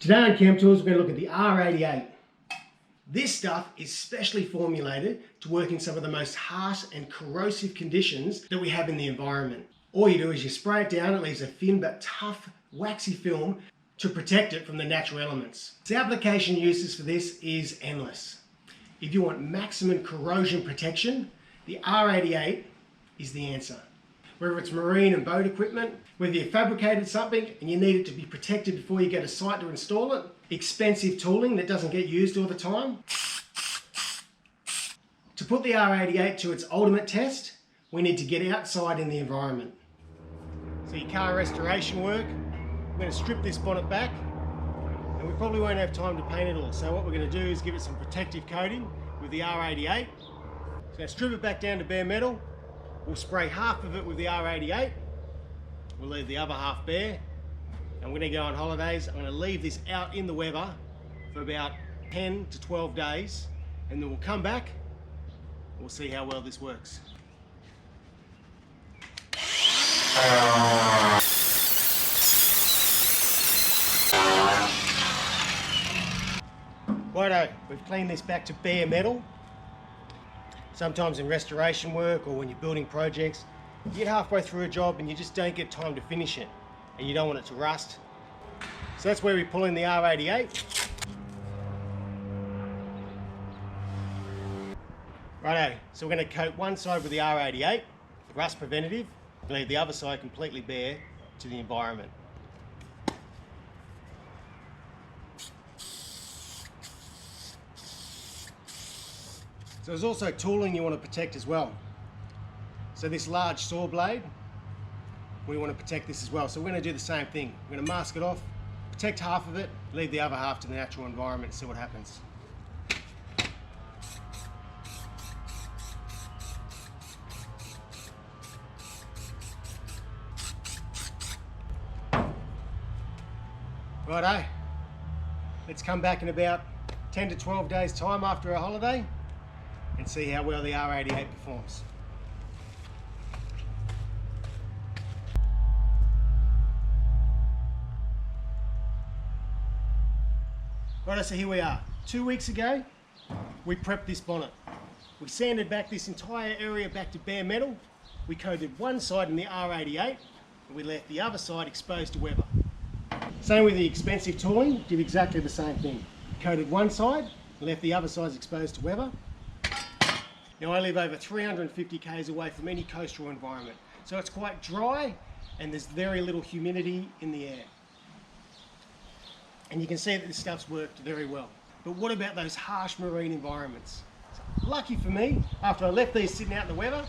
Today on Chem Tools, we're going to look at the R88. This stuff is specially formulated to work in some of the most harsh and corrosive conditions that we have in the environment. All you do is you spray it down, it leaves a thin but tough, waxy film to protect it from the natural elements. The application uses for this is endless. If you want maximum corrosion protection, the R88 is the answer. Whether it's marine and boat equipment, whether you've fabricated something and you need it to be protected before you get a site to install it, expensive tooling that doesn't get used all the time. To put the R88 to its ultimate test, we need to get outside in the environment. So your car restoration work, we're going to strip this bonnet back and we probably won't have time to paint it all. So what we're going to do is give it some protective coating with the R88. So now strip it back down to bare metal. We'll spray half of it with the R88. We'll leave the other half bare. And we're going to go on holidays. I'm going to leave this out in the weather for about 10 to 12 days. And then we'll come back. We'll see how well this works. Righto, we've cleaned this back to bare metal. Sometimes in restoration work or when you're building projects, you get halfway through a job and you just don't get time to finish it and you don't want it to rust. So that's where we pull in the R88. Righto, so we're going to coat one side with the R88, rust preventative, and leave the other side completely bare to the environment. So there's also tooling you want to protect as well. So this large saw blade, we want to protect this as well. So we're going to do the same thing. We're going to mask it off, protect half of it, leave the other half to the natural environment and see what happens. Righto, let's come back in about 10 to 12 days time after our holiday and see how well the R88 performs. Righto, so here we are. 2 weeks ago, we prepped this bonnet. We sanded back this entire area back to bare metal. We coated one side in the R88 and we left the other side exposed to weather. Same with the expensive tooling, did exactly the same thing. Coated one side, left the other side exposed to weather. Now I live over 350 k's away from any coastal environment, so it's quite dry and there's very little humidity in the air. And you can see that this stuff's worked very well. But what about those harsh marine environments? So, lucky for me, after I left these sitting out in the weather,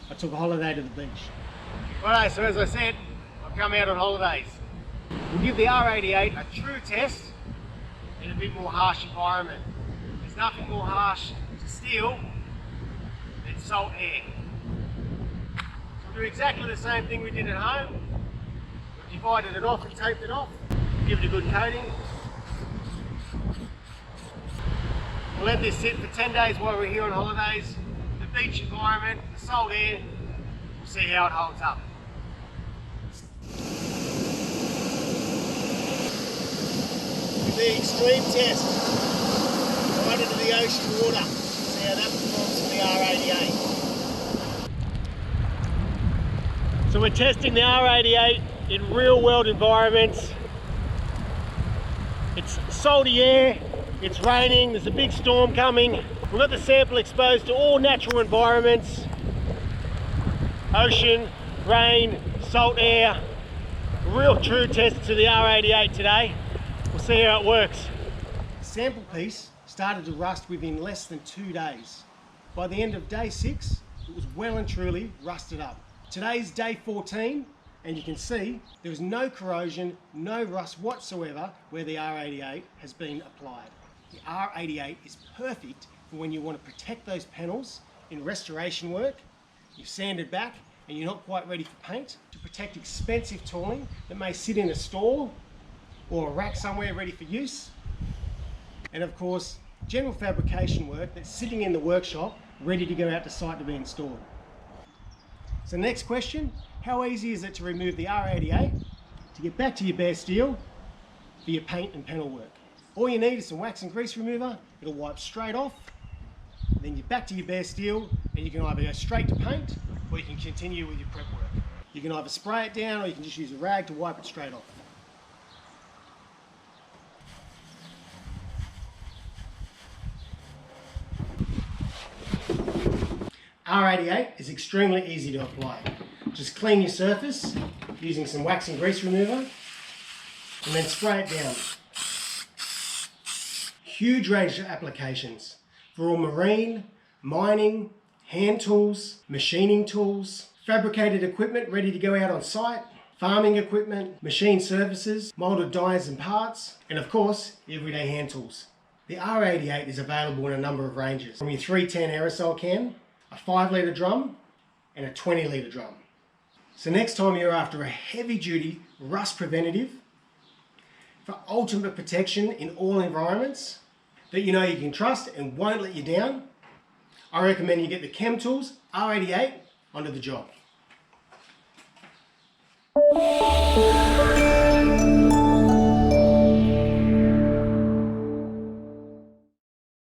I took a holiday to the beach. Righto, so as I said, I've come out on holidays. We'll give the R88 a true test in a bit more harsh environment. There's nothing more harsh to steel than salt air. So we'll do exactly the same thing we did at home. We've divided it off and taped it off. Give it a good coating. We'll let this sit for 10 days while we're here on holidays. The beach environment, the salt air, we'll see how it holds up. The extreme test right into the ocean water. See how that performs in the R88. So we're testing the R88 in real world environments. It's salty air, it's raining, there's a big storm coming. We've got the sample exposed to all natural environments. Ocean, rain, salt air. Real true test to the R88 today. We'll see how it works. The sample piece started to rust within less than 2 days. By the end of day 6, it was well and truly rusted up. Today's day 14, and you can see there was no corrosion, no rust whatsoever where the R88 has been applied. The R88 is perfect for when you want to protect those panels in restoration work. You've sanded back and you're not quite ready for paint. To protect expensive tooling that may sit in a store or a rack somewhere ready for use. And of course, general fabrication work that's sitting in the workshop ready to go out to site to be installed. So next question, how easy is it to remove the R88, to get back to your bare steel for your paint and panel work. All you need is some wax and grease remover. It'll wipe straight off. Then you're back to your bare steel, and you can either go straight to paint or you can continue with your prep work. You can either spray it down or you can just use a rag to wipe it straight off. R88 is extremely easy to apply. Just clean your surface using some wax and grease remover and then spray it down. Huge range of applications for all marine, mining, hand tools, machining tools, fabricated equipment ready to go out on site, farming equipment, machine surfaces, moulded dies and parts, and of course, everyday hand tools. The R88 is available in a number of ranges, from your 310 aerosol can, a 5 litre drum, and a 20 litre drum. So next time you're after a heavy duty rust preventative for ultimate protection in all environments that you know you can trust and won't let you down, I recommend you get the Chem Tools R88 onto the job.